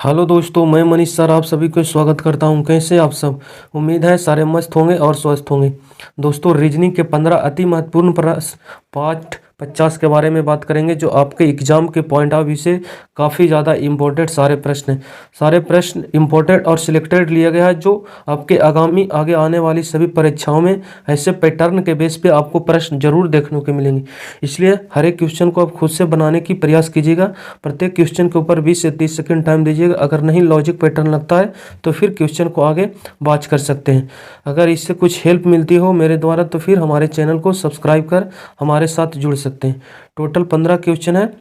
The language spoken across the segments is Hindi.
हेलो दोस्तों, मैं मनीष सर आप सभी को स्वागत करता हूं। कैसे आप सब? उम्मीद है सारे मस्त होंगे और स्वस्थ होंगे। दोस्तों, रीजनिंग के 15 अति महत्वपूर्ण प्रश्न पार्ट 50 के बारे में बात करेंगे, जो आपके एग्जाम के पॉइंट ऑफ व्यू से काफ़ी ज़्यादा इम्पोर्टेंट सारे प्रश्न हैं। सारे प्रश्न इम्पोर्टेंट और सिलेक्टेड लिया गया है, जो आपके आगे आने वाली सभी परीक्षाओं में ऐसे पैटर्न के बेस पे आपको प्रश्न जरूर देखने को मिलेंगे। इसलिए हर एक क्वेश्चन को आप खुद से बनाने की प्रयास कीजिएगा। प्रत्येक क्वेश्चन के ऊपर 20 से 30 सेकंड टाइम दीजिएगा। अगर नहीं लॉजिक पैटर्न लगता है तो फिर क्वेश्चन को आगे बात कर सकते हैं। अगर इससे कुछ हेल्प मिलती हो मेरे द्वारा तो फिर हमारे चैनल को सब्सक्राइब कर हमारे साथ जुड़ सकते हैं। टोटल 15 क्वेश्चन है,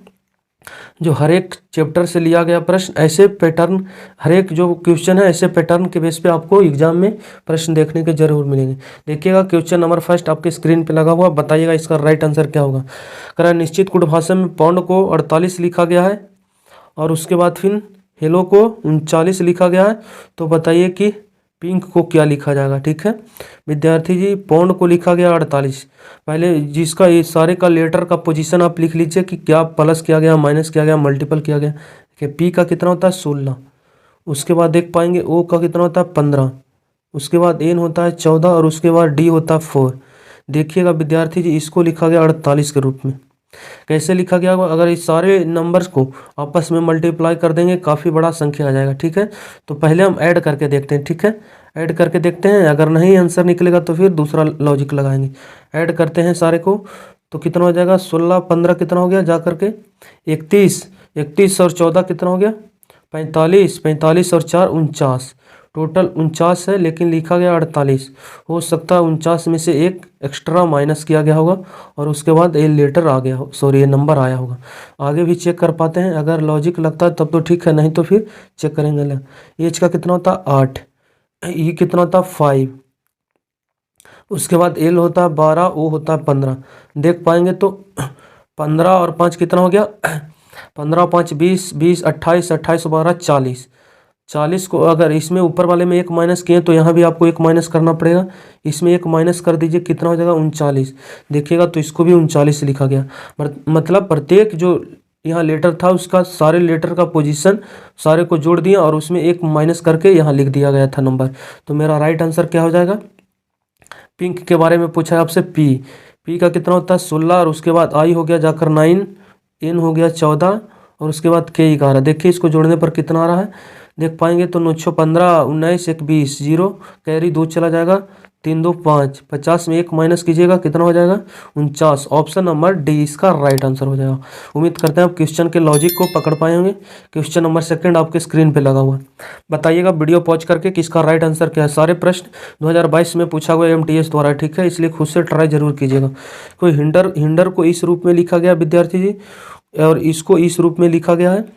जो हर एक चैप्टर से लिया गया प्रश्न। ऐसे पैटर्न हर एक जो क्वेश्चन है ऐसे पैटर्न के बेस पे आपको एग्जाम में प्रश्न देखने के जरूर मिलेंगे। देखिएगा, क्वेश्चन नंबर फर्स्ट आपके स्क्रीन पे लगा हुआ। बताइएगा इसका राइट आंसर क्या होगा। करा निश्चित कूट भाषा में पाउंड को 48 लिखा गया है और उसके बाद फिर हेलो को 39 लिखा गया है। तो बताइए कि पिंक को क्या लिखा जाएगा। ठीक है विद्यार्थी जी, पौंड को लिखा गया 48। पहले जिसका ये सारे का लेटर का पोजीशन आप लिख लीजिए कि क्या प्लस किया गया, माइनस किया गया, मल्टीपल किया गया। देखिए पी का कितना होता है 16। उसके बाद देख पाएंगे ओ का कितना होता है 15। उसके बाद एन होता है 14 और उसके बाद डी होता है 4। देखिएगा विद्यार्थी जी, इसको लिखा गया 48 के रूप में। कैसे लिखा गया होगा? अगर इस सारे नंबर्स को आपस में मल्टीप्लाई कर देंगे काफ़ी बड़ा संख्या आ जाएगा। ठीक है, तो पहले हम ऐड करके देखते हैं। ठीक है, ऐड करके देखते हैं। अगर नहीं आंसर निकलेगा तो फिर दूसरा लॉजिक लगाएंगे। ऐड करते हैं सारे को, तो कितना हो जाएगा 16 15 कितना हो गया जा करके 31। 31 और 14 कितना हो गया 45। 45 और 4 49। टोटल 49 है लेकिन लिखा गया 48। हो सकता है 49 में से एक एक्स्ट्रा माइनस किया गया होगा और उसके बाद ये लेटर आ गया हो, सॉरी ये नंबर आया होगा। आगे भी चेक कर पाते हैं। अगर लॉजिक लगता है तब तो ठीक है, नहीं तो फिर चेक करेंगे। एज का कितना होता है 8। ई कितना होता है 5। उसके बाद एल होता है 12, ओ होता है 15। देख पाएंगे तो 15 और 5 कितना हो गया 15 5 20 20 28 28 12 40। 40 को अगर इसमें ऊपर वाले में एक माइनस किए तो यहाँ भी आपको एक माइनस करना पड़ेगा। इसमें एक माइनस कर दीजिए, कितना हो जाएगा 39। देखिएगा तो इसको भी 39 लिखा गया। मतलब प्रत्येक जो यहाँ लेटर था उसका सारे लेटर का पोजीशन सारे को जोड़ दिया और उसमें एक माइनस करके यहाँ लिख दिया गया था नंबर। तो मेरा राइट आंसर क्या हो जाएगा? पिंक के बारे में पूछा है आपसे। पी का कितना होता है 16 और उसके बाद आई हो गया जाकर 9, एन हो गया 14 और उसके बाद के 11। देखिए इसको जोड़ने पर कितना आ रहा है, देख पाएंगे तो 9 15 19 1 20 जीरो कैरी 2 चला जाएगा 3 2 5 50 में एक माइनस कीजिएगा कितना हो जाएगा 49। ऑप्शन नंबर डी इसका राइट आंसर हो जाएगा। उम्मीद करते हैं आप क्वेश्चन के लॉजिक को पकड़ पाए होंगे। क्वेश्चन नंबर सेकंड आपके स्क्रीन पे लगा हुआ है। बताइएगा वीडियो पॉज करके कि इसका राइट आंसर क्या है। सारे प्रश्न 2022 में पूछा हुआ एमटीएस द्वारा। ठीक है, इसलिए खुद से ट्राई जरूर कीजिएगा। कोई हिंडर को इस रूप में लिखा गया विद्यार्थी जी और इसको इस रूप में लिखा गया है।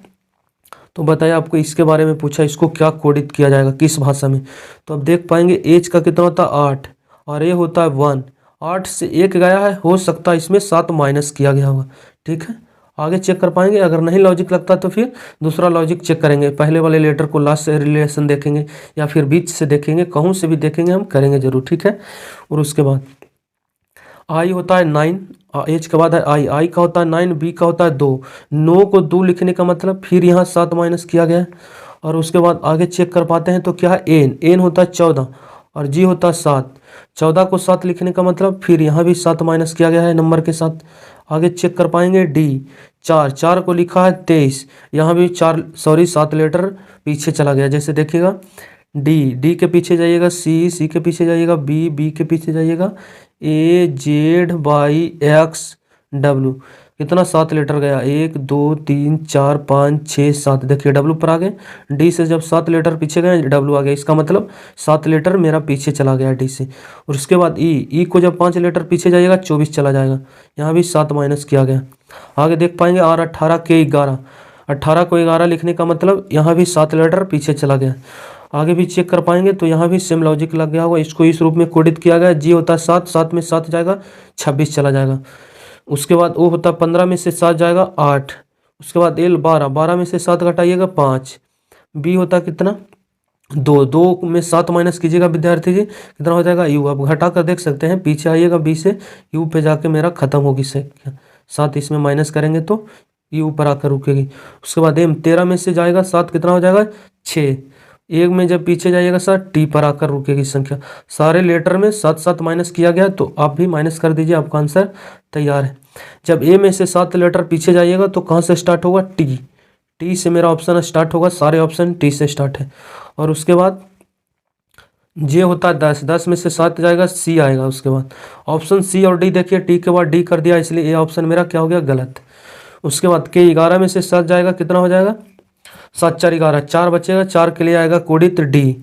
तो बताइए आपको इसके बारे में पूछा, इसको क्या कोडित किया जाएगा किस भाषा में। तो अब देख पाएंगे एज का कितना होता है 8 और ए होता है 1। 8 से 1 गया है, हो सकता है इसमें 7 माइनस किया गया होगा। ठीक है, आगे चेक कर पाएंगे। अगर नहीं लॉजिक लगता तो फिर दूसरा लॉजिक चेक करेंगे। पहले वाले लेटर को लास्ट से रिलेशन देखेंगे या फिर बीच से देखेंगे, कहूँ से भी देखेंगे, हम करेंगे जरूर। ठीक है, और उसके बाद आई होता है 9, एच के बाद है आई का होता है 9, बी का होता है 2। 9 को 2 लिखने का मतलब फिर यहाँ 7 माइनस किया गया है। और उसके बाद आगे चेक कर पाते हैं तो क्या है एन होता है 14 और जी होता है 7। 14 को 7 लिखने का मतलब फिर यहाँ भी 7 माइनस किया गया है नंबर के साथ। आगे चेक कर पाएंगे डी 4 को लिखा है 23। यहाँ भी 7 लेटर पीछे चला गया। जैसे देखिएगा डी के पीछे जाइएगा सी के पीछे जाइएगा बी के पीछे जाइएगा ए जेड वाई एक्स डब्ल्यू। कितना 7 लेटर गया 1 2 3 4 5 6 7। देखिए डब्ल्यू पर आ गए। डी से जब 7 लेटर पीछे गए डब्ल्यू आ गया, इसका मतलब 7 लेटर मेरा पीछे चला गया डी से। और उसके बाद ई को जब 5 लेटर पीछे जाइएगा 24 चला जाएगा। यहाँ भी 7 माइनस किया गया। आगे देख पाएंगे आर 18 के 11। 18 को 11 लिखने का मतलब यहाँ भी 7 लेटर पीछे चला गया। आगे भी चेक कर पाएंगे तो यहाँ भी सेम लॉजिक लग गया होगा। इसको इस रूप में कोडित किया गया। जी होता है 7, 7 में 7 जाएगा 26 चला जाएगा। उसके बाद ओ होता है 15 में से 7 जाएगा 8। उसके बाद एल 12 में से 7 घटाइएगा 5। बी होता है कितना 2 में 7 माइनस कीजिएगा विद्यार्थी जी कितना हो जाएगा यू। अब घटा कर देख सकते हैं, पीछे आइएगा बी से यू पे जाके मेरा खत्म होगी से 7 इसमें माइनस करेंगे तो ई ऊपर आकर रुकेगी। उसके बाद एम 13 में से जाएगा 7 कितना हो जाएगा 6। एक में जब पीछे जाइएगा 7 टी पर आकर रुकेगी संख्या। सारे लेटर में 7 7 माइनस किया गया तो आप भी माइनस कर दीजिए, आपका आंसर तैयार है। जब ए में से 7 लेटर पीछे जाइएगा तो कहाँ से स्टार्ट होगा टी। टी से मेरा ऑप्शन स्टार्ट होगा, सारे ऑप्शन टी से स्टार्ट है। और उसके बाद जे होता है 10, 10 में से 7 जाएगा सी आएगा। उसके बाद ऑप्शन सी और डी देखिए, टी के बाद डी कर दिया इसलिए ये ऑप्शन मेरा क्या हो गया गलत। उसके बाद के 11 में से 7 जाएगा कितना हो जाएगा 7 4 11, 4 बचेगा, 4 के लिए आएगा कोडित डी।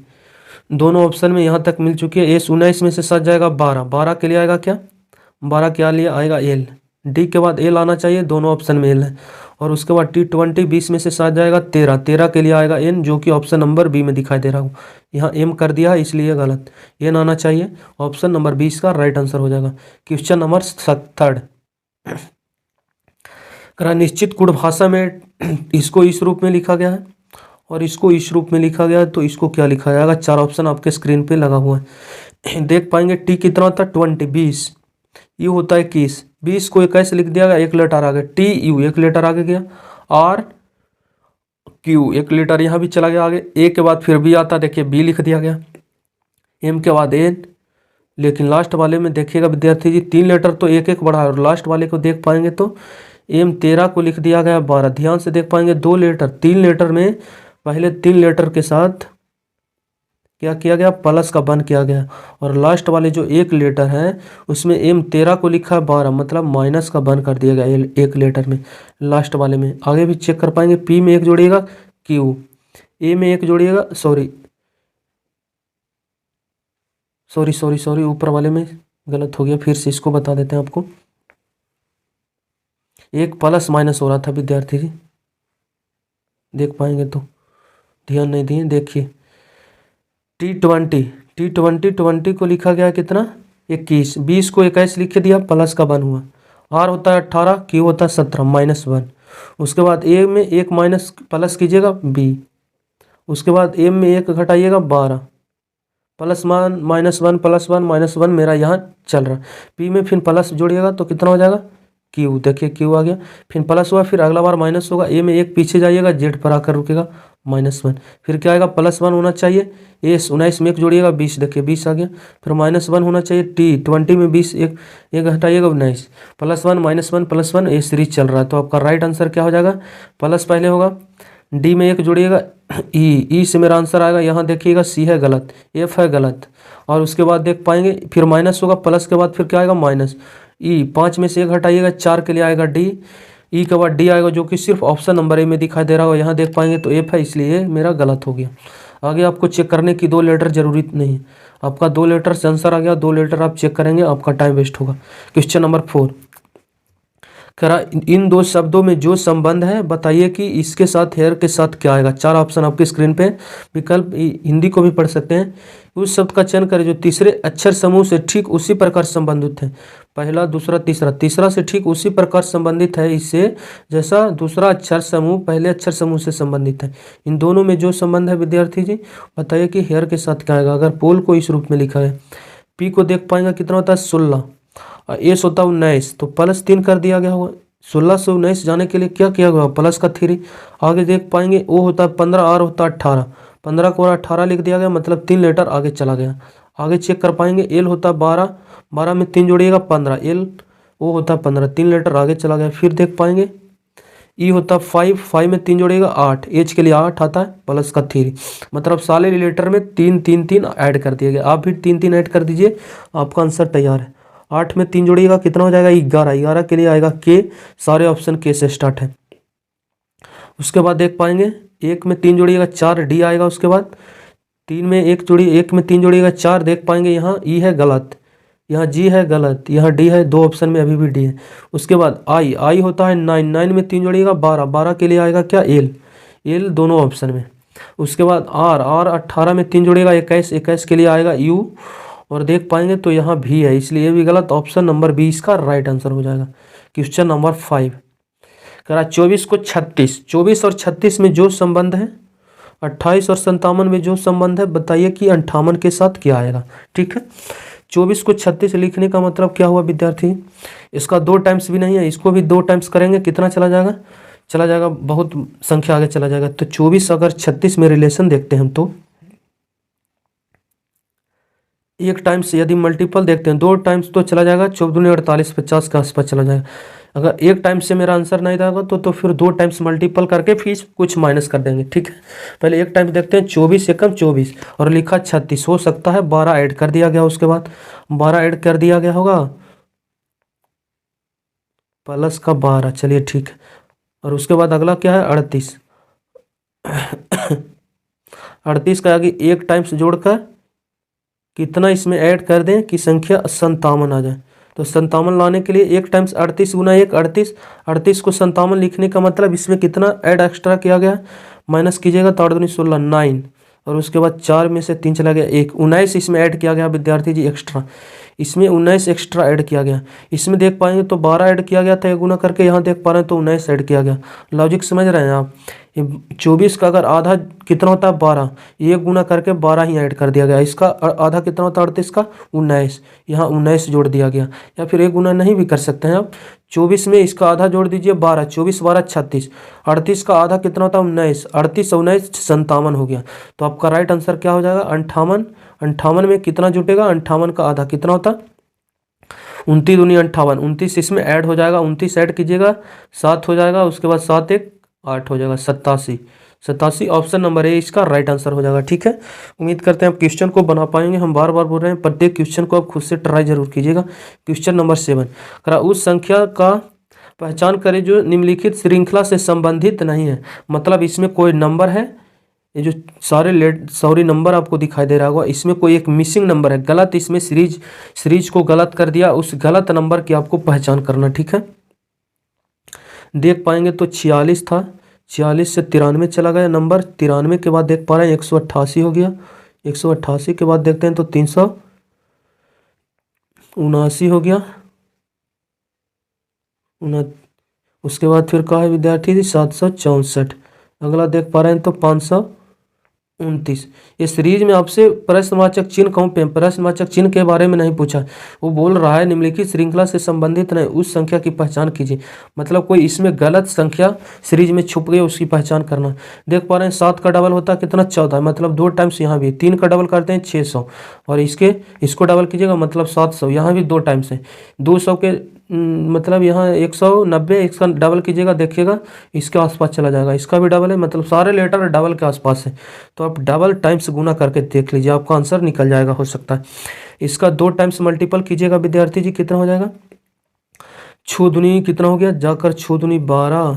दोनों ऑप्शन में यहाँ तक मिल चुकी है। ए 19 में से 7 जाएगा 12, 12 के लिए आएगा क्या 12 क्या लिए आएगा एल। डी के बाद एल आना चाहिए, दोनों ऑप्शन में एल है। और उसके बाद टी 20 20 में से 7 जाएगा 13, 13 के लिए आएगा एन, जो कि ऑप्शन नंबर बी में दिखाई दे रहा हूँ। यहाँ एम कर दिया है इसलिए गलत, एन आना चाहिए। ऑप्शन नंबर 20 का राइट आंसर हो जाएगा। क्वेश्चन नंबर 3 करा निश्चित गुण भाषा में इसको इस रूप में लिखा गया है और इसको इस रूप में लिखा गया है, तो इसको क्या लिखा जाएगा। 4 ऑप्शन आपके स्क्रीन पे लगा हुआ है, देख पाएंगे। टी कितना होता है 20, 20, यू होता है 21, 20 को 21 लिख दिया गया, एक लेटर आगे टी यू, एक लेटर आगे गया, आर क्यू एक लेटर यहाँ भी चला गया आगे, ए के बाद फिर बी आता देखिए बी लिख दिया गया, एम के बाद एन। लेकिन लास्ट वाले में देखिएगा विद्यार्थी जी 3 लेटर तो एक एक बढ़ा है, और लास्ट वाले को देख पाएंगे तो एम 13 को लिख दिया गया 12। ध्यान से देख पाएंगे 2 लेटर 3 लेटर में पहले 3 लेटर के साथ क्या किया गया प्लस का बन किया गया, और लास्ट वाले जो एक लेटर है उसमें एम 13 को लिखा है 12, मतलब माइनस का बन कर दिया गया एक लेटर में लास्ट वाले में। आगे भी चेक कर पाएंगे, पी में एक जोड़िएगा क्यू, ए में एक जोड़िएगा सॉरी ऊपर वाले में गलत हो गया, फिर से इसको बता देते हैं आपको। एक प्लस माइनस हो रहा था विद्यार्थी जी, देख पाएंगे तो, ध्यान नहीं दिए देखिए। T20 को लिखा गया कितना 21, 20 को 21 लिख दिया, प्लस का 1 हुआ। आर होता है 18, क्यू होता है 17 -1। उसके बाद ए में एक माइनस प्लस कीजिएगा बी, उसके बाद एम में एक घटाइएगा 12, +1 -1 +1 -1 मेरा यहाँ चल रहा। पी में फिर प्लस जोड़िएगा तो कितना हो जाएगा क्यू, देखिए क्यू आ गया, फिर प्लस हुआ, फिर अगला बार माइनस होगा। ए में एक पीछे जाइएगा जेड पर आकर रुकेगा -1, फिर क्या आएगा +1 होना चाहिए। ए 19 में एक जोड़िएगा 20, देखिए 20 आ गया, फिर -1 होना चाहिए। टी 20 में 20 एक घटाइएगा 19, +1 -1 +1 ए सीरीज चल रहा है। तो आपका राइट आंसर क्या हो जाएगा प्लस पहले होगा, डी में एक जोड़िएगा ई से मेरा आंसर आएगा। यहाँ देखिएगा सी है गलत, एफ है गलत, और उसके बाद देख पाएंगे फिर माइनस होगा, प्लस के बाद फिर क्या आएगा माइनस। ई 5 में से एक हटाइएगा 4 के लिए आएगा डी, ई के बाद डी आएगा जो कि सिर्फ ऑप्शन नंबर ए में दिखाई दे रहा हो। यहाँ देख पाएंगे तो एफ है, इसलिए मेरा गलत हो गया। आगे आपको चेक करने की 2 लेटर जरूरी नहीं है, आपका 2 लेटर से आंसर आ गया, 2 लेटर आप चेक करेंगे, आपका टाइम वेस्ट होगा। क्वेश्चन नंबर 4 करा इन 2 शब्दों में जो संबंध है बताइए कि इसके साथ हेयर के साथ क्या आएगा। 4 ऑप्शन आपके स्क्रीन पे, विकल्प हिंदी को भी पढ़ सकते हैं। उस शब्द का चयन करें जो तीसरे अक्षर समूह से ठीक उसी प्रकार संबंधित है। पहला दूसरा तीसरा, तीसरा से ठीक उसी प्रकार संबंधित है इससे जैसा दूसरा अक्षर समूह पहले अक्षर समूह से संबंधित है। इन दोनों में जो संबंध है विद्यार्थी जी बताइए कि हेयर के साथ क्या आएगा। अगर पोल को इस रूप में लिखा है, पी को देख पाएंगे कितना होता है 16, एस होता है 19, तो +3 कर दिया गया होगा। 16 से 19 जाने के लिए क्या किया गया प्लस का 3। आगे देख पाएंगे ओ होता है 15, आर होता है 18, 15 को 18 लिख दिया गया, मतलब 3 लेटर आगे चला गया। आगे चेक कर पाएंगे एल होता है 12, 12 में 3 जोड़िएगा 15, एल ओ होता है 15, 3 लेटर आगे चला गया। फिर देख पाएंगे ई होता है 5, 5 में 3 जोड़िएगा 8, एच के लिए 8 आता है प्लस का 3, मतलब सारे लेटर में 3 3 3 ऐड कर दिया गया। आप भी 3 3 ऐड कर दीजिए, आपका आंसर तैयार है। 8 में 3 जोड़िएगा कितना हो जाएगा 11, 11 के लिए आएगा के, सारे ऑप्शन के से स्टार्ट है। उसके बाद देख पाएंगे 1 में 3 जोड़िएगा 4, डी आएगा। उसके बाद 3 में 1 में 3 जोड़िएगा 4, देख पाएंगे यहाँ ई है गलत, यहाँ जी है गलत, यहाँ डी है, 2 ऑप्शन में अभी भी डी है। उसके बाद आई, आई होता है 9, 9 में 3 जोड़िएगा 12, 12 के लिए आएगा क्या एल, एल दोनों ऑप्शन में। उसके बाद आर, आर 18 में 3 जोड़िएगा 21, 21 के लिए आएगा यू, और देख पाएंगे तो यहाँ भी है, इसलिए ये भी गलत। ऑप्शन नंबर 20 का राइट आंसर हो जाएगा। क्वेश्चन नंबर 5 करा 24 को 36, 24 और 36 में जो संबंध है, 28 और 57 में जो संबंध है बताइए कि 58 के साथ क्या आएगा। ठीक है, 24 को 36 लिखने का मतलब क्या हुआ विद्यार्थी, इसका 2 टाइम्स भी नहीं है, इसको भी 2 टाइम्स करेंगे कितना चला जाएगा चला जाएगा, बहुत संख्या आगे चला जाएगा। तो 24 अगर 36 में रिलेशन देखते हैं हम, तो एक टाइम्स यदि मल्टीपल देखते हैं, 2 टाइम्स तो चला जाएगा, 14 दूनी 48, 50 के आसपास चला जाएगा। अगर एक टाइम से मेरा आंसर नहीं रहेगा तो फिर 2 टाइम्स मल्टीपल करके फिर कुछ माइनस कर देंगे, ठीक है। पहले एक टाइम देखते हैं, 24 एकम 24 और लिखा 36, हो सकता है 12 ऐड कर दिया गया, उसके बाद 12 ऐड कर दिया गया होगा, प्लस का 12, चलिए ठीक है। और उसके बाद अगला क्या है, 38। 38 का आगे एक टाइम्स जोड़कर कितना इसमें ऐड कर दें कि संख्या 57 आ जाए। तो 57 लाने के लिए एक टाइम्स 38 गुना 1 38, 38 को 57 लिखने का मतलब इसमें कितना ऐड एक्स्ट्रा किया गया, माइनस कीजिएगा तो 8 दूनी 16 9, और उसके बाद 4 में से 3 चला गया 1, 19 इसमें ऐड किया गया विद्यार्थी जी एक्स्ट्रा, इसमें 19 एक्स्ट्रा ऐड किया गया। इसमें देख पाएंगे तो 12 ऐड किया गया था, 1 गुना करके, यहाँ देख पा रहे हैं तो 19 ऐड किया गया। लॉजिक समझ रहे हैं आप। 24 का अगर आधा कितना होता है 12, 1 गुना करके 12 ही ऐड कर दिया गया। इसका आधा कितना होता है 38 का 19, यहाँ 19 जोड़ दिया गया, या फिर 1 गुना नहीं भी कर सकते हैं आप। 24 में इसका आधा जोड़ दीजिए 12, 24 12 36, 38 का आधा कितना होता है 19, 38 19 57 हो गया। तो आपका राइट आंसर क्या हो जाएगा 58। 58 में कितना जुटेगा, 58 का आधा कितना होता, 29 दूनी 58, 29 इसमें ऐड हो जाएगा, 29 ऐड कीजिएगा 7 हो जाएगा, उसके बाद 7 1 8 हो जाएगा 87। 87 ऑप्शन नंबर ए इसका राइट आंसर हो जाएगा, ठीक है। उम्मीद करते हैं आप क्वेश्चन को बना पाएंगे। हम बार बार बोल रहे हैं प्रत्येक क्वेश्चन को आप खुद से ट्राई जरूर कीजिएगा। क्वेश्चन नंबर 7 करा, उस संख्या का पहचान करें जो निम्नलिखित श्रृंखला से संबंधित नहीं है। मतलब इसमें कोई नंबर है, ये जो सारे नंबर आपको दिखाई दे रहा होगा, इसमें कोई एक मिसिंग नंबर है, गलत इसमें सीरीज को गलत कर दिया, उस गलत नंबर की आपको पहचान करना, ठीक है। देख पाएंगे तो 46 था, 46 से 93 चला गया नंबर, 93 के बाद देख पा रहे हैं 188 हो गया, 188 के बाद देखते हैं तो 379 हो गया, उसके बाद फिर कहा है विद्यार्थी जी 764। अगला देख पा रहे हैं तो 529। ये सीरीज में आपसे प्रश्नवाचक चिन्ह कहूँ, प्रश्नवाचक चिन्ह के बारे में नहीं पूछा, वो बोल रहा है निम्नलिखित श्रृंखला से संबंधित नहीं, उस संख्या की पहचान कीजिए। मतलब कोई इसमें गलत संख्या सीरीज में छुप गई, उसकी पहचान करना। देख पा रहे हैं 7 का डबल होता है कितना 14, मतलब 2 टाइम्स यहाँ भी, 3 का डबल करते हैं 600, और इसको डबल कीजिएगा मतलब 700, यहाँ भी 2 टाइम्स है। 200 के मतलब यहाँ 190, इसका डबल कीजिएगा देखिएगा इसके आसपास चला जाएगा, इसका भी डबल है, मतलब सारे लेटर डबल के आसपास है। तो आप डबल टाइम्स गुना करके देख लीजिए, आपका आंसर निकल जाएगा, हो सकता है। इसका 2 टाइम्स मल्टीपल कीजिएगा विद्यार्थी जी, कितना हो जाएगा, 6 दूनी कितना हो गया, जाकर 6 दूनी 12,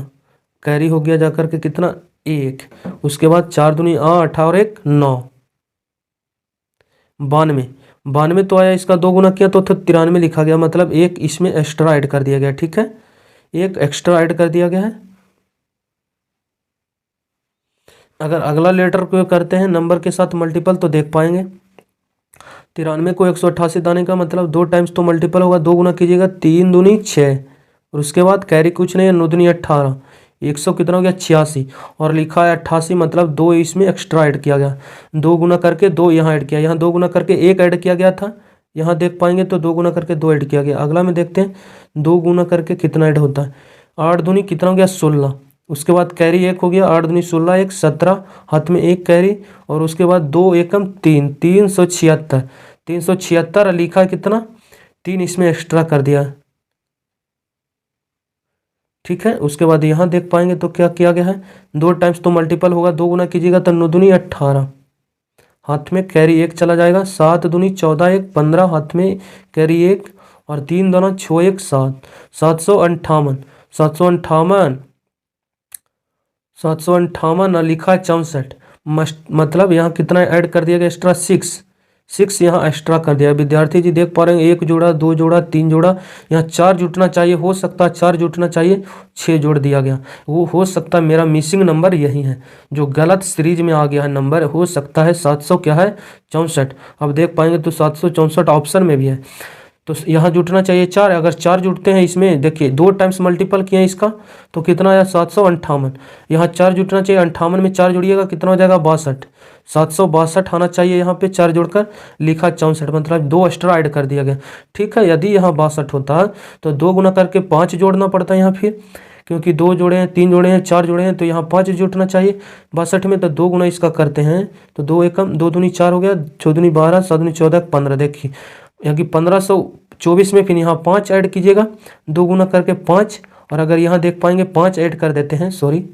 कैरी हो गया जाकर के कितना 1, उसके बाद 4 दूनी 8 और 1 9, 92। 92 तो आया, इसका 2 गुना किया तो 93 लिखा गया, मतलब एक इसमें एक्स्ट्रा ऐड कर दिया गया, ठीक है, एक एक्स्ट्रा ऐड कर दिया गया है। अगर अगला लेटर को करते हैं नंबर के साथ मल्टीपल तो देख पाएंगे 93 को 188 दाने का मतलब 2 टाइम्स तो मल्टीपल होगा, 2 गुना कीजिएगा 3 दूनी 6, और उसके बाद कैरी कुछ नहीं है, 9 दूनी 18, 100 कितना हो गया 86, और लिखा है 88, मतलब 2 इसमें एक्स्ट्रा ऐड किया गया, 2 गुना करके 2 यहाँ ऐड किया, यहाँ 2 गुना करके 1 ऐड किया गया था, यहाँ देख पाएंगे तो 2 गुना करके 2 ऐड किया गया। अगला में देखते हैं 2 गुना करके कितना ऐड होता है, 8 दूनी कितना हो गया 16, उसके बाद कैरी 1 हो गया, 8 दूनी 16 1 17, हाथ में 1 कैरी, और उसके बाद 2 एकम 3, 376, 376 लिखा कितना 3 इसमें एक्स्ट्रा कर दिया, ठीक है। उसके बाद यहाँ देख पाएंगे तो क्या किया गया है, 2 टाइम्स तो मल्टीपल होगा, 2 गुना कीजिएगा तो 9 दूनी 18, हाथ में कैरी 1 चला जाएगा, 7 दूनी 14 1 15, हाथ में कैरी 1, और 3 दोना 6 1 7, 758, 758, 758 लिखा 64, मतलब यहाँ कितना ऐड कर दिया गया एक्स्ट्रा 6 यहाँ एक्स्ट्रा कर दिया विद्यार्थी जी। देख पा रहे हैं 1 जोड़ा 2 जोड़ा 3 जोड़ा, यहाँ 4 जुटना चाहिए, हो सकता है 4 जुटना चाहिए, 6 जोड़ दिया गया, वो हो सकता है मेरा मिसिंग नंबर यही है जो गलत सीरीज में आ गया है नंबर, हो सकता है 700 क्या है 64। अब देख पाएंगे तो 764 ऑप्शन में भी है, तो यहाँ जुटना चाहिए 4, अगर 4 जुटते हैं इसमें, देखिए 2 टाइम्स मल्टीपल किए इसका तो कितना आया 758, यहाँ 4 जुटना चाहिए, 58 में 4 जुड़िएगा कितना हो जाएगा 62, 762 आना चाहिए, यहाँ पे 4 जोड़कर लिखा 64, मतलब 2 एक्स्ट्रा ऐड कर दिया गया, ठीक है। यदि यहाँ 62 होता है तो 2 गुना करके 5 जोड़ना पड़ता है, यहाँ फिर क्योंकि 2 जोड़े हैं, 3 जोड़े हैं, 4 जोड़े हैं, तो यहाँ 5 जुटना चाहिए 62 में। तो 2 गुना इसका करते हैं तो 2 एकम 2 दूनी 4 हो गया, 4 दूनी 12, 7 दूनी 14, 15। देखिए यहाँ की 1524 में फिर यहाँ 5 ऐड कीजिएगा, 2 गुना करके 5। और अगर यहाँ देख पाएंगे 5 ऐड कर देते हैं, सॉरी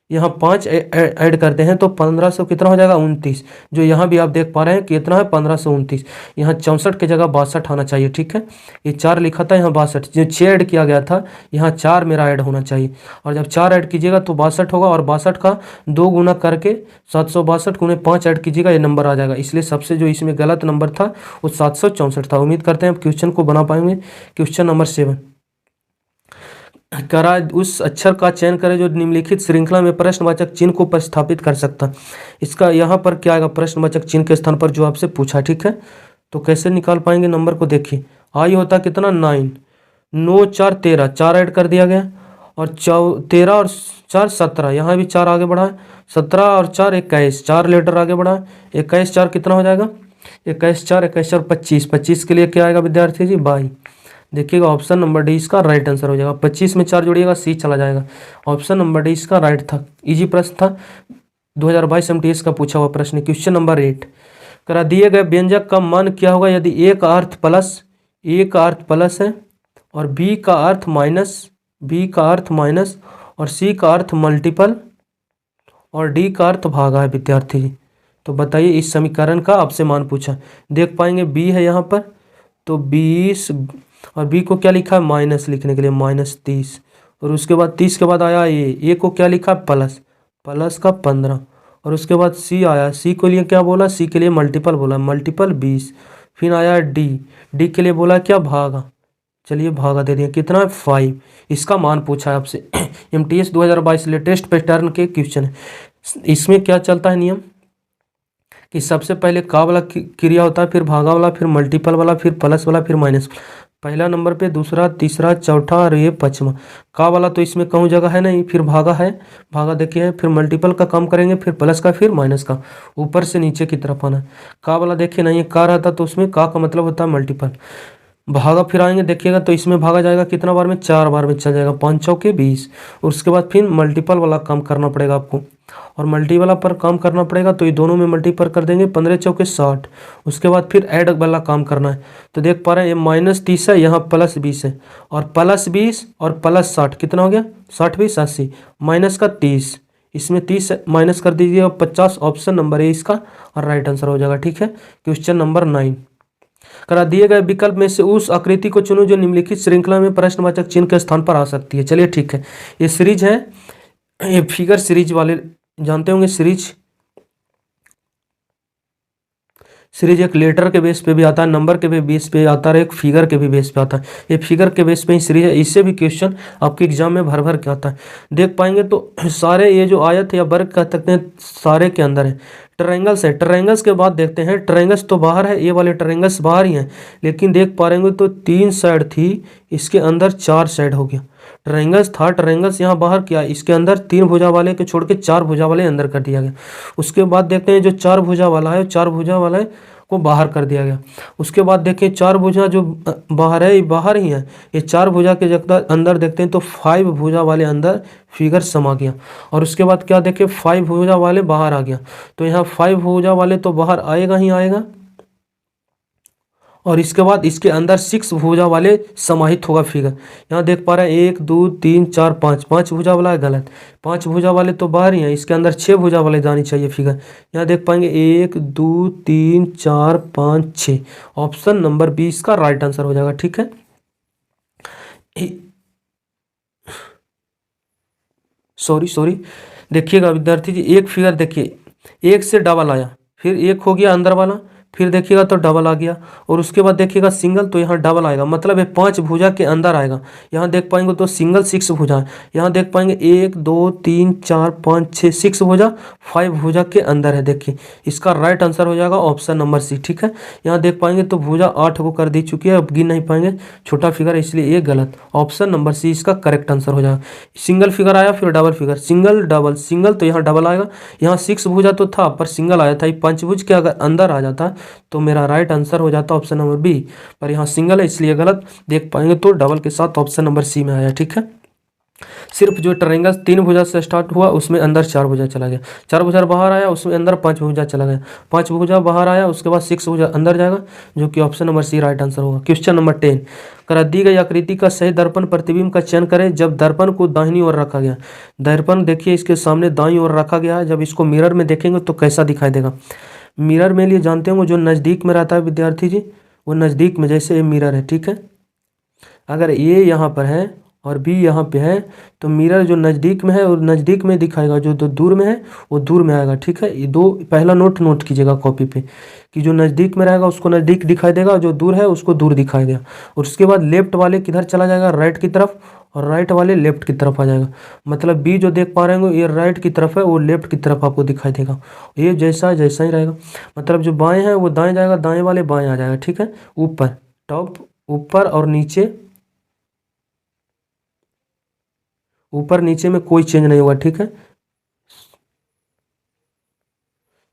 यहाँ 5 ऐड करते हैं तो 1500 कितना हो जाएगा 29। जो यहाँ भी आप देख पा रहे हैं कितना है 1529। यहाँ 64 की जगह 62 आना चाहिए, ठीक है। ये 4 लिखा था, यहाँ 62, जो 6 ऐड किया गया था यहाँ 4 मेरा ऐड होना चाहिए। और जब 4 ऐड कीजिएगा तो 62 होगा, और 62 का 2 गुना करके 762 गुने 5 ऐड कीजिएगा, ये नंबर आ जाएगा। इसलिए सबसे जो इसमें गलत नंबर था वो 764 था। उम्मीद करते हैं आप क्वेश्चन को बना पाएंगे। क्वेश्चन नंबर 7 करा उस अक्षर का चयन करें जो निम्नलिखित श्रृंखला में प्रश्नवाचक चिन्ह को प्रतिस्थापित कर सकता। इसका यहाँ पर क्या आएगा, प्रश्नवाचक चिन्ह के स्थान पर जो आपसे पूछा, ठीक है। तो कैसे निकाल पाएंगे नंबर को, देखिए आई होता कितना 9, 9 4 13, 4 ऐड कर दिया गया, और 13 और 4 17, यहाँ भी 4 आगे बढ़ा है, 17 और 4 21, 4 लेटर आगे बढ़ा है, 21 4 कितना हो जाएगा, 21 4 25, 25 के लिए क्या आएगा विद्यार्थी जी 22। देखिएगा ऑप्शन नंबर डी इसका राइट आंसर हो जाएगा। 25 में 4 जोड़िएगा सी चला जाएगा। ऑप्शन नंबर डी इसका राइट था। इजी प्रश्न था, 2022 MTS का पूछा हुआ प्रश्न। क्वेश्चन नंबर 8 करा दिए गए व्यंजक का मान क्या होगा यदि ए का अर्थ प्लस है और बी का अर्थ माइनस और सी का अर्थ मल्टीपल और डी का अर्थ भागा है विद्यार्थी जी। तो बताइए इस समीकरण का आपसे मान पूछा। देख पाएंगे बी है यहाँ पर, तो 20 और बी को क्या लिखा है माइनस, लिखने के लिए -30, और उसके बाद 30 के बाद आया ए को क्या लिखा है प्लस का 15, और उसके बाद सी आया, सी के लिए क्या बोला, सी के लिए मल्टीपल बोला, मल्टीपल 20। फिर आया डी के लिए बोला क्या भागा, चलिए भागा दे दिए, कितना है 5। इसका मान पूछा है आपसे। MTS 2022 लेटेस्ट पैटर्न के क्वेश्चन है। इसमें क्या चलता है नियम कि सबसे पहले का वाला क्रिया होता है, फिर भागा वाला, फिर मल्टीपल वाला, फिर प्लस वाला, फिर माइनस। पहला नंबर पे, दूसरा, तीसरा, चौथा और ये 5वां। का वाला तो इसमें कहूँ जगह है नहीं, फिर भागा है, भागा देखिए, फिर मल्टीपल का काम करेंगे, फिर प्लस का, फिर माइनस का, ऊपर से नीचे की तरफ आना है। का वाला देखिए नहीं, का रहता तो उसमें का मतलब होता है मल्टीपल। भागा फिर आएंगे देखिएगा तो इसमें भागा जाएगा कितना बार में, 4 बार में चल जाएगा, 5 चौके 20। और उसके बाद फिर मल्टीपल वाला काम करना पड़ेगा आपको, और मल्टी वाला पर काम करना पड़ेगा, तो ये दोनों में मल्टीपल कर देंगे, 15 चौके 60। उसके बाद फिर ऐड वाला काम करना है। तो देख पा रहे हैं ये -30 है, यहाँ +20 है, और +20 और +60 कितना हो गया, 60 20 80, माइनस का 30, इसमें 30 माइनस कर दीजिए और 50। ऑप्शन नंबर ए इसका और राइट आंसर हो जाएगा, ठीक है। क्वेश्चन नंबर 9 करा दिए गए विकल्प में से उस आकृति को चुनो जो निम्नलिखित श्रृंखला में प्रश्नवाचक चिन्ह के स्थान पर आ सकती है। चलिए ठीक है, ये सीरीज है, ये फिगर सीरीज वाले जानते होंगे। सीरीज एक लेटर के बेस पे भी आता है, नंबर के भी बेस पे आता है, एक फिगर के भी बेस पे आता है। ये फिगर के बेस पे ही सीरीज है, इससे भी क्वेश्चन आपके एग्जाम में भर भर के आता है। देख पाएंगे तो सारे ये जो आयत या वर्ग कह सकते हैं सारे के अंदर है। ट्रायंगल्स है, ट्रायंगल्स के बाद देखते हैं, ट्रायंगल्स तो बाहर है, ये वाले ट्रायंगल्स बाहर ही हैं, लेकिन देख पा रहे तो 3 साइड थी, इसके अंदर 4 साइड हो गया। ट्रायंगल्स था, ट्रायंगल्स यहाँ बाहर किया, इसके अंदर 3 भुजा वाले के छोड़ के 4 भुजा वाले अंदर कर दिया गया। उसके बाद देखते हैं जो 4 भुजा वाला है, 4 भुजा वाला को बाहर कर दिया गया। उसके बाद देखें 4 भुजा जो बाहर है, ये बाहर ही है, ये 4 भुजा के जगह अंदर देखते हैं तो 5 भुजा वाले अंदर फिगर समा गया। और उसके बाद क्या देखें 5 भुजा वाले बाहर आ गया, तो यहाँ 5 भुजा वाले तो बाहर आएगा ही आएगा, और इसके बाद इसके अंदर 6 भुजा वाले समाहित होगा फिगर। यहाँ देख पा रहे हैं 1 2 3 4 5, 5 भुजा वाला है गलत, 5 भुजा वाले तो बाहर ही हैं, इसके अंदर 6 भुजा वाले जानी चाहिए फिगर। यहाँ देख पाएंगे 1 2 3 4 5 6। ऑप्शन नंबर 20 का राइट आंसर हो जाएगा, ठीक है। सॉरी देखिएगा विद्यार्थी जी, एक फिगर देखिए, 1 से डबल आया, फिर 1 हो गया अंदर वाला, फिर देखिएगा तो डबल आ गया, और उसके बाद देखिएगा सिंगल, तो यहाँ डबल आएगा, मतलब ये 5 भुजा के अंदर आएगा। यहाँ देख पाएंगे तो सिंगल 6 भुजा है, यहाँ देख पाएंगे 1 2 3 4 5 6, 6 भुजा 5 भुजा के अंदर है। देखिए इसका राइट आंसर हो जाएगा ऑप्शन नंबर सी, ठीक है। यहाँ देख पाएंगे तो भुजा 8 को कर दी चुकी है, अब गिन नहीं पाएंगे, छोटा फिगर, इसलिए ये गलत। ऑप्शन नंबर सी इसका करेक्ट आंसर हो जाएगा। सिंगल फिगर आया, फिर double figure, single double, single तो यहाँ डबल आएगा, यहाँ 6 भुजा तो था पर सिंगल आया था, पंचभुज के अगर अंदर आ जाता तो मेरा राइट आंसर हो जाता ऑप्शन नंबर बी, पर यहाँ सिंगल है इसलिए गलत। देख पाएंगे तो डबल के साथ ऑप्शन नंबर सी में आया, ठीक है। सिर्फ जो ट्रायंगल 3 भुजा से स्टार्ट हुआ उसमें अंदर 4 भुजा चला गया, 4 भुजा बाहर आया उसमें अंदर 5 भुजा चला गया, 5 भुजा बाहर आया उसके बाद 6 भुजा अंदर जाएगा, जो कि option number C right answer होगा। क्वेश्चन नंबर 10, करा दी गई आकृति का सही दर्पण प्रतिबिंब का चयन करें जब दर्पण को दाहिनी ओर रखा गया। दर्पण देखिए इसके सामने दाईं ओर रखा गया है, जब इसको मिरर में देखेंगे तो कैसा दिखाई देगा। मिरर में लिए जानते होंगे जो नज़दीक में रहता है विद्यार्थी जी, वो नज़दीक में, जैसे ये मिरर है, ठीक है। अगर ए यहाँ पर है और बी यहाँ पे है तो मिरर जो नज़दीक में है वो नज़दीक में दिखाएगा, जो दूर में है वो दूर में आएगा, ठीक है। ये दो पहला नोट कीजिएगा कॉपी पे कि जो नज़दीक में रहेगा उसको नज़दीक दिखाई देगा, जो दूर है उसको दूर दिखाई देगा। और उसके बाद लेफ्ट वाले किधर चला जाएगा, राइट की तरफ, और राइट वाले लेफ्ट की तरफ आ जाएगा। मतलब बी जो देख पा रहे होंगे ये राइट की तरफ है, वो लेफ्ट की तरफ आपको दिखाई देगा। ये जैसा ही रहेगा, मतलब जो बाएँ है वो दाएँ जाएगा, दाएँ वाले बाएँ आ जाएगा, ठीक है। ऊपर टॉप, ऊपर और नीचे, ऊपर नीचे में कोई चेंज नहीं होगा, ठीक है।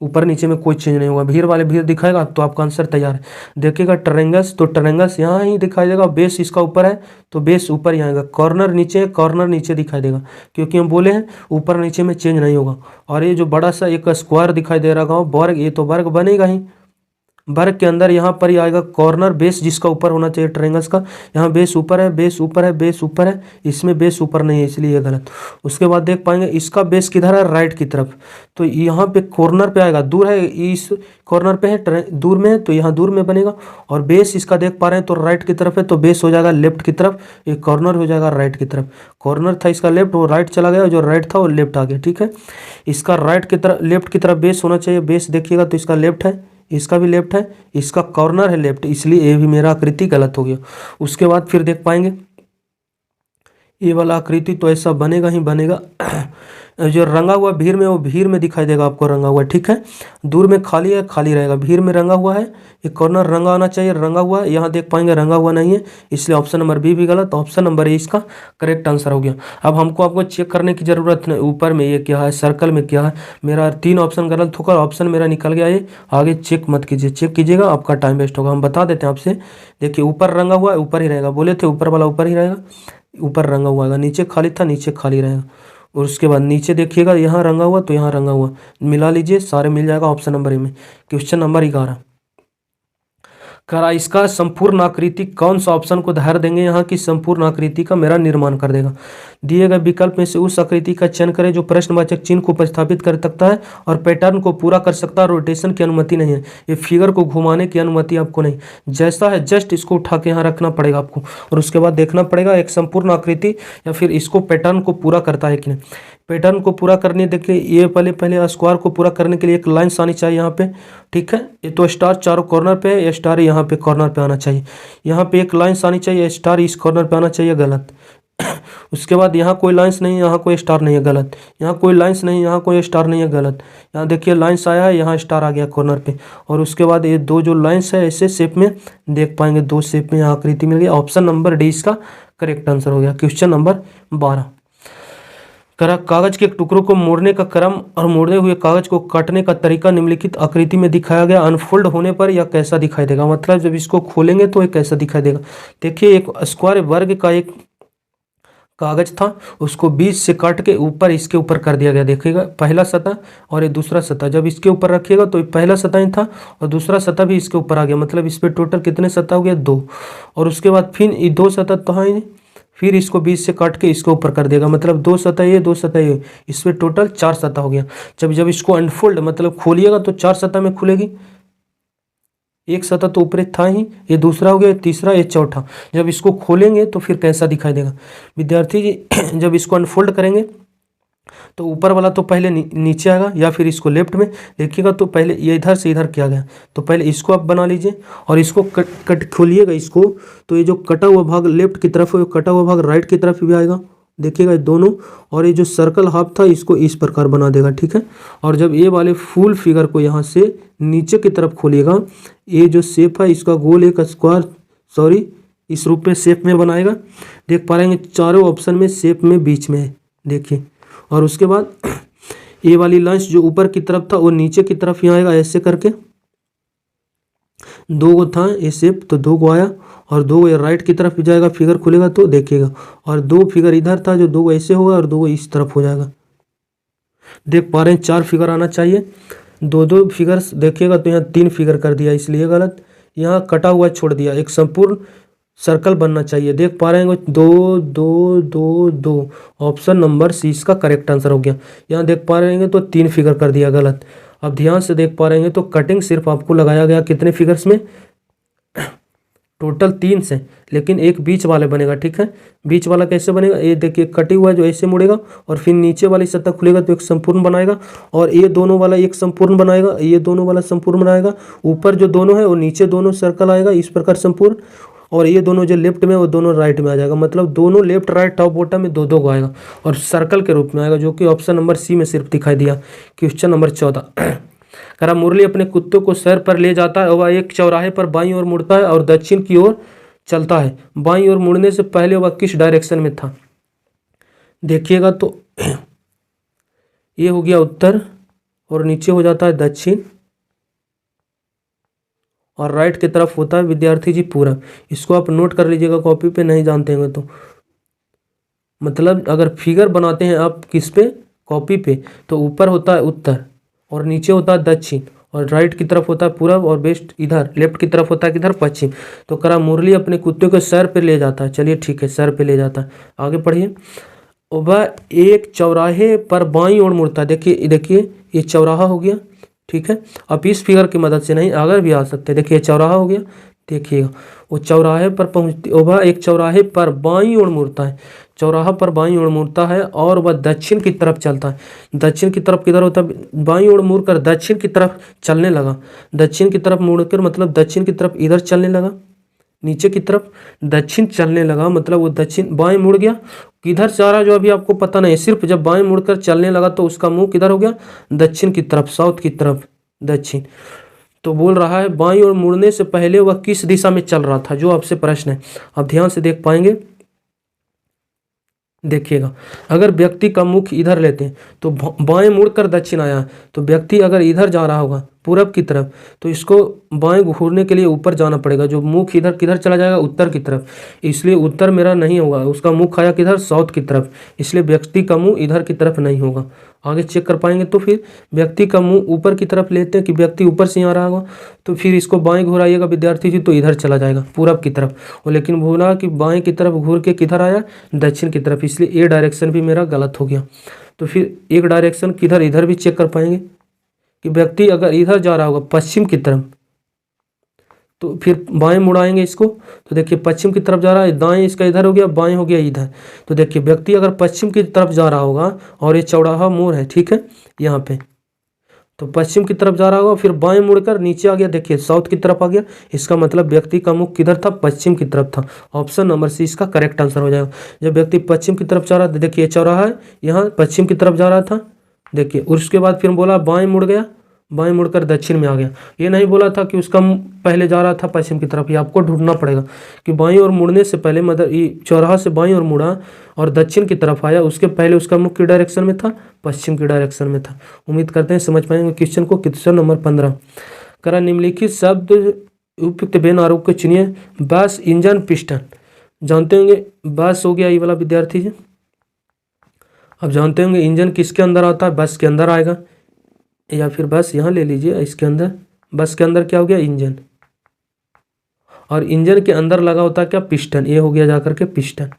ऊपर नीचे में कोई चेंज नहीं होगा, भीड़ वाले भीड़ दिखाएगा तो आपका आंसर तैयार है। देखिएगा ट्रायंगल्स, तो ट्रायंगल्स यहाँ ही दिखाई देगा, बेस इसका ऊपर है तो बेस ऊपर ही आएगा। कॉर्नर नीचे है, कॉर्नर नीचे दिखाई देगा, क्योंकि हम बोले हैं ऊपर नीचे में चेंज नहीं होगा। और ये जो बड़ा सा एक स्क्वायर दिखाई दे रहा है वर्ग, ये तो वर्ग बनेगा ही। वर्ग के अंदर यहाँ पर ही आएगा कॉर्नर, बेस जिसका ऊपर होना चाहिए ट्रायंगल्स का, यहाँ बेस ऊपर है, बेस ऊपर है, बेस ऊपर है, इसमें बेस ऊपर नहीं है इसलिए गलत। उसके बाद देख पाएंगे इसका बेस किधर है, राइट की तरफ, तो यहाँ पे कॉर्नर पे आएगा, दूर है इस कॉर्नर पे है, दूर में है तो यहाँ दूर में बनेगा। और बेस इसका देख पा रहे हैं तो राइट की तरफ है तो बेस हो जाएगा लेफ्ट की तरफ, ये कॉर्नर हो जाएगा राइट की तरफ। कॉर्नर था इसका लेफ्ट, वो राइट चला गया, जो राइट था वो लेफ्ट आ गया, ठीक है। इसका राइट की तरफ, लेफ्ट की तरफ बेस होना चाहिए, बेस देखिएगा तो इसका लेफ्ट है, इसका भी लेफ्ट है, इसका कॉर्नर है लेफ्ट, इसलिए ये भी मेरा आकृति गलत हो गया। उसके बाद फिर देख पाएंगे ये वाला आकृति तो ऐसा बनेगा ही बनेगा। जो रंगा हुआ भीड़ में, वो भीड़ में दिखाई देगा आपको रंगा हुआ, ठीक है। दूर में खाली है, खाली रहेगा, भीड़ में रंगा हुआ है, ये कॉर्नर रंगा होना चाहिए, रंगा हुआ है, यहाँ देख पाएंगे रंगा हुआ नहीं है, इसलिए ऑप्शन नंबर बी भी गलत। ऑप्शन नंबर ए इसका करेक्ट आंसर हो गया। अब हमको आपको चेक करने की जरूरत नहीं ऊपर में ये क्या है, सर्कल में क्या है। मेरा 3 ऑप्शन गलत होकर ऑप्शन मेरा निकल गया, ये आगे चेक मत कीजिए, चेक कीजिएगा आपका टाइम वेस्ट होगा। हम बता देते हैं आपसे, देखिए ऊपर रंगा हुआ है ऊपर ही रहेगा, बोले थे ऊपर वाला ऊपर ही रहेगा, ऊपर रंगा हुआ है, नीचे खाली था नीचे खाली रहेगा। और उसके बाद नीचे देखिएगा यहाँ रंगा हुआ तो यहाँ रंगा हुआ, मिला लीजिए सारे मिल जाएगा ऑप्शन नंबर ए में। क्वेश्चन नंबर 11, करा इसका संपूर्ण आकृति कौन सा ऑप्शन को धार देंगे यहाँ की संपूर्ण आकृति का मेरा निर्माण कर देगा। दिए गए विकल्प में से उस आकृति का चयन करें जो प्रश्नवाचक चिन्ह को प्रतिस्थापित कर सकता है और पैटर्न को पूरा कर सकता है, रोटेशन की अनुमति नहीं है, ये फिगर को घुमाने की अनुमति आपको नहीं, जैसा है जस्ट इसको उठा के यहाँ रखना पड़ेगा आपको। और उसके बाद देखना पड़ेगा एक संपूर्ण आकृति या फिर इसको पैटर्न को पूरा करता है कि नहीं। पैटर्न को पूरा करने देखिए ये पहले स्क्वायर को पूरा करने के लिए एक लाइन आनी चाहिए यहाँ पे, ठीक है। ये तो स्टार चारों कॉर्नर पे है, ये स्टार यहाँ पे कॉर्नर पे आना चाहिए, यहाँ पे एक लाइन आनी चाहिए, स्टार इस कॉर्नर पे आना चाहिए, गलत। उसके बाद यहाँ कोई लाइंस नहीं, यहाँ कोई स्टार नहीं है, गलत। यहाँ कोई लाइंस नहीं, यहाँ कोई स्टार नहीं है, गलत। यहाँ देखिए लाइंस आया है, यहाँ स्टार आ गया कॉर्नर पे। और उसके बाद ये दो जो लाइंस है ऐसे शेप में देख पाएंगे, दो शेप में यहाँ आकृति मिल गई। ऑप्शन नंबर डी इसका करेक्ट आंसर हो गया। क्वेश्चन नंबर 12, कागज के टुकड़ों को मोड़ने का क्रम और मोड़े हुए कागज को काटने का तरीका निम्नलिखित आकृति में दिखाया गया, अनफोल्ड होने पर यह कैसा दिखाई देगा। मतलब जब इसको खोलेंगे तो ये कैसा दिखाई देगा। देखिए एक स्क्वायर वर्ग का एक कागज था, उसको बीच से काट के ऊपर इसके ऊपर कर दिया गया। देखिएगा पहला सतह और ये दूसरा सतह, जब इसके ऊपर रखिएगा तो पहला सतह ही था और दूसरा सतह भी इसके ऊपर आ गया, मतलब इस पर टोटल कितने सतह हो गया, 2। और उसके बाद फिर ये 2 सतह तो है, फिर इसको बीच से काट के इसके ऊपर कर देगा, मतलब 2 सतह ये 2 सतह ये, इस पर टोटल 4 सतह हो गया। जब इसको अनफोल्ड मतलब खोलिएगा तो 4 सतह में खुलेगी, एक सतह तो ऊपर था ही, ये दूसरा हो गया, तीसरा, ये चौथा। जब इसको खोलेंगे तो फिर कैसा दिखाई देगा विद्यार्थी जी। जब इसको अनफोल्ड करेंगे तो ऊपर वाला तो पहले नीचे आएगा, या फिर इसको लेफ्ट में देखिएगा तो पहले ये इधर से इधर किया गया, तो पहले इसको आप बना लीजिए और इसको कट खोलिएगा इसको, तो ये जो कटा हुआ भाग लेफ्ट की तरफ है, कटा हुआ भाग राइट की तरफ भी आएगा, देखिएगा दोनों। और ये जो सर्कल हाफ था इसको इस प्रकार बना देगा, ठीक है। और जब ये वाले फुल फिगर को यहाँ से नीचे की तरफ खोलिएगा, ये जो शेप है इसका गोल एक स्क्वायर इस रूप में शेप में बनाएगा। देख पा रहे हैं चारों ऑप्शन में शेप में बीच में है, देखिए। और उसके बाद ये वाली लाइंस जो ऊपर की तरफ था वो नीचे की तरफ यहाँ आएगा ऐसे करके, दो गो था ए शेप, तो दो गो आया, और दो गो राइट की तरफ जाएगा, फिगर खुलेगा तो देखिएगा, और दो फिगर इधर था जो दो गो ऐसे होगा और दो गो इस तरफ हो जाएगा। देख पा रहे हैं 4 फिगर आना चाहिए, दो दो फिगर्स देखिएगा तो यहाँ 3 फिगर कर दिया, इसलिए गलत। यहाँ कटा हुआ छोड़ दिया, एक संपूर्ण सर्कल बनना चाहिए। देख पा रहे हैं 2 2 2 2, ऑप्शन नंबर सी इसका करेक्ट आंसर हो गया। यहाँ देख पा रहे हैं तो 3 फिगर कर दिया गलत। अब ध्यान से देख पा रहे हैं तो कटिंग सिर्फ आपको लगाया गया कितने फिगर्स में, टोटल 3 से, लेकिन एक बीच वाले बनेगा, ठीक है। बीच वाला कैसे बनेगा, ये देखिए कटी हुआ है जो ऐसे मुड़ेगा, और फिर नीचे वाली सतह खुलेगा तो एक संपूर्ण बनाएगा, और ये दोनों वाला एक संपूर्ण बनाएगा, ये दोनों वाला संपूर्ण बनाएगा, ऊपर जो दोनों है वो नीचे दोनों सर्कल आएगा इस प्रकार संपूर्ण, और ये दोनों जो लेफ्ट में वो दोनों राइट में आ जाएगा, मतलब दोनों लेफ्ट राइट टॉप बॉटम में दो दो को आएगा, और सर्कल के रूप में आएगा, जो कि ऑप्शन नंबर सी में सिर्फ दिखाई दिया। क्वेश्चन नंबर 14 करा मुरली अपने कुत्ते को सैर पर ले जाता है, वह एक चौराहे पर बाईं ओर मुड़ता है और दक्षिण की ओर चलता है। बाईं ओर मुड़ने से पहले वह किस डायरेक्शन में था, देखिएगा तो ये हो गया उत्तर, और नीचे हो जाता है दक्षिण, और राइट की तरफ होता है विद्यार्थी जी पूरब। इसको आप नोट कर लीजिएगा कॉपी पे, नहीं जानते हैं तो, मतलब अगर फिगर बनाते हैं आप किस पे, कॉपी पे, तो ऊपर होता है उत्तर और नीचे होता है दक्षिण, और राइट की तरफ होता है पूरब, और वेस्ट इधर लेफ्ट की तरफ होता है किधर, पश्चिम। तो करा मुरली अपने कुत्ते को सैर पे ले जाता है, चलिए ठीक है सैर पे ले जाता है। आगे पढ़िए। वह एक चौराहे पर बाईं ओर मुड़ता है, देखिए देखिए ये चौराहा हो गया, ठीक है। अब इस फिगर की मदद से नहीं अगर भी आ सकते, देखिए चौराहा हो गया, देखिएगा वो चौराहे पर पहुँचती, वह एक चौराहे पर बाईं ओर मुड़ता है, चौराहा पर बाईं ओर मुड़ता है, और वह दक्षिण की तरफ चलता है। दक्षिण की तरफ किधर होता है, बाईं ओर मुड़कर दक्षिण की तरफ चलने लगा, दक्षिण की तरफ मुड़कर मतलब दक्षिण की तरफ इधर चलने लगा, नीचे की तरफ दक्षिण चलने लगा, मतलब वो दक्षिण बाएं मुड़ गया, किधर जा रहा जो अभी आपको पता नहीं, सिर्फ जब बाएं मुड़कर चलने लगा तो उसका मुंह किधर हो गया, दक्षिण की तरफ, साउथ की तरफ, दक्षिण। तो बोल रहा है बाईं ओर मुड़ने से पहले वह किस दिशा में चल रहा था, जो आपसे प्रश्न है। अब ध्यान से देख पाएंगे, देखिएगा अगर व्यक्ति का मुख इधर लेते हैं तो बाएं मुड़कर दक्षिण आया, तो व्यक्ति अगर इधर जा रहा होगा पूरब की तरफ, तो इसको बाएं घूरने के लिए ऊपर जाना पड़ेगा, जो मुख इधर किधर चला जाएगा, उत्तर की तरफ, इसलिए उत्तर मेरा नहीं होगा, उसका मुख आया किधर, साउथ की तरफ, इसलिए व्यक्ति का मुंह इधर की तरफ नहीं होगा। आगे चेक कर पाएंगे तो फिर व्यक्ति का मुंह ऊपर की तरफ लेते हैं कि व्यक्ति ऊपर से आ रहा होगा, तो फिर इसको बाएं घुराइएगा विद्यार्थी जी तो इधर चला जाएगा पूरब की तरफ, और लेकिन बोला कि बाएं की तरफ घूर के किधर आया, दक्षिण की तरफ, इसलिए ए डायरेक्शन भी मेरा गलत हो गया। तो फिर एक डायरेक्शन किधर, इधर भी चेक कर पाएंगे कि व्यक्ति अगर इधर जा रहा होगा पश्चिम की तरफ, तो फिर बाएं मुड़ाएंगे इसको, तो देखिए पश्चिम की तरफ जा रहा है, दाएं इसका इधर हो गया, बाएं हो गया इधर, तो देखिए व्यक्ति अगर पश्चिम की तरफ जा रहा होगा, और ये चौराहा मोड़ है, ठीक है यहाँ पे, तो पश्चिम की तरफ जा रहा होगा, फिर बाएं मुड़कर नीचे आ गया, देखिए साउथ की तरफ आ गया, इसका मतलब व्यक्ति का मुख किधर था, पश्चिम की तरफ था। ऑप्शन नंबर सी इसका करेक्ट आंसर हो जाएगा। जब व्यक्ति पश्चिम की तरफ जा रहा था, देखिए चौराहा है, यहाँ पश्चिम की तरफ जा रहा था, देखिए, और उसके बाद फिर बोला बाएं मुड़ गया, बाएं मुड़कर दक्षिण में आ गया, ये नहीं बोला था कि उसका पहले जा रहा था पश्चिम की तरफ, ये आपको ढूंढना पड़ेगा कि बाईं ओर मुड़ने से पहले, मतलब ये चौराहा से बाईं ओर मुड़ा और दक्षिण की तरफ आया, उसके पहले उसका मुख की डायरेक्शन में था, पश्चिम की डायरेक्शन में था। उम्मीद करते हैं समझ पाएंगे क्वेश्चन को। क्वेश्चन नंबर 15 करा निम्नलिखित शब्द उपयुक्त बेन आरोप को चुनिए। बस, इंजन, पिस्टन, जानते होंगे बस हो गया ये वाला विद्यार्थी जी। अब जानते होंगे इंजन किसके अंदर आता है, बस के अंदर आएगा, या फिर बस यहाँ ले लीजिए इसके अंदर, बस के अंदर क्या हो गया, इंजन, और इंजन के अंदर लगा होता है क्या, पिस्टन, ये हो गया जाकर के पिस्टन,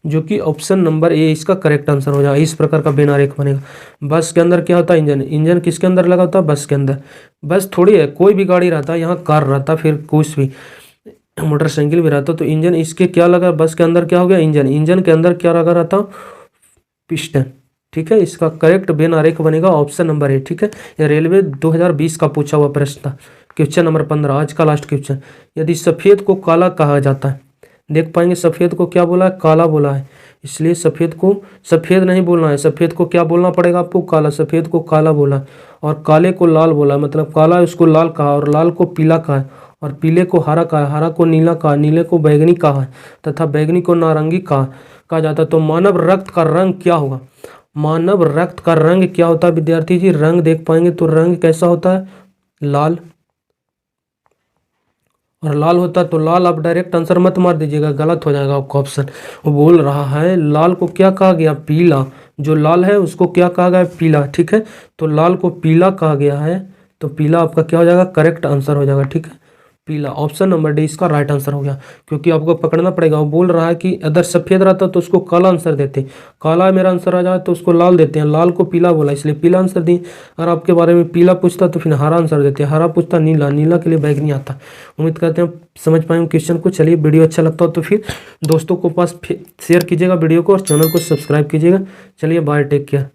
जो कि ऑप्शन नंबर ए इसका करेक्ट आंसर हो जाएगा। इस प्रकार का बेन आरेख बनेगा। बस के अंदर क्या होता है, इंजन, इंजन किसके अंदर लगा होता है, बस के अंदर। बस थोड़ी है, कोई भी गाड़ी रहता है, यहाँ कार रहता, फिर कुछ भी मोटरसाइकिल भी रहता, तो इंजन इसके क्या लगा, बस के अंदर क्या हो गया, इंजन, इंजन के अंदर क्या लगा रहता, पिस्टन, ठीक है। इसका करेक्ट बेन आरेख बनेगा ऑप्शन नंबर ए, ठीक है। यह रेलवे 2020 का पूछा हुआ प्रश्न था। क्वेश्चन नंबर 15 आज का लास्ट क्वेश्चन। यदि सफ़ेद को काला कहा जाता है, देख पाएंगे सफ़ेद को क्या बोला है, काला बोला है, इसलिए सफ़ेद को सफ़ेद नहीं बोलना है, सफ़ेद को क्या बोलना पड़ेगा आपको, काला। सफ़ेद को काला बोला, और काले को लाल बोला, मतलब काला उसको लाल कहा, और लाल को पीला कहा, और पीले को हरा कहा, हरा को नीला कहा, नीले को बैगनी कहा, तथा बैगनी को नारंगी कहा जाता है। तो मानव रक्त का रंग क्या होगा, मानव रक्त का रंग क्या होता है विद्यार्थी जी, रंग देख पाएंगे तो रंग कैसा होता है, लाल, और लाल होता तो लाल आप डायरेक्ट आंसर मत मार दीजिएगा, गलत हो जाएगा आपका ऑप्शन। वो बोल रहा है लाल को क्या कहा गया, पीला। जो लाल है उसको क्या कहा गया, पीला। ठीक है, तो लाल को पीला कहा गया है, तो पीला आपका क्या हो जाएगा, करेक्ट आंसर हो जाएगा। ठीक है, पीला, ऑप्शन नंबर डी इसका राइट आंसर हो गया। क्योंकि आपको पकड़ना पड़ेगा, वो बोल रहा है कि अगर सफ़ेद रहता तो उसको काला आंसर देते, काला मेरा आंसर आ जाए तो उसको लाल देते हैं, लाल को पीला बोला इसलिए पीला आंसर दिए। अगर आपके बारे में पीला पूछता तो फिर हरा आंसर देते, हरा पूछता नीला, नीला के लिए बैगनी आता। उम्मीद करते हैं समझ पाए क्वेश्चन को। चलिए, वीडियो अच्छा लगता हो तो फिर दोस्तों को पास शेयर कीजिएगा वीडियो को, और चैनल को सब्सक्राइब कीजिएगा। चलिए बाय, टेक केयर।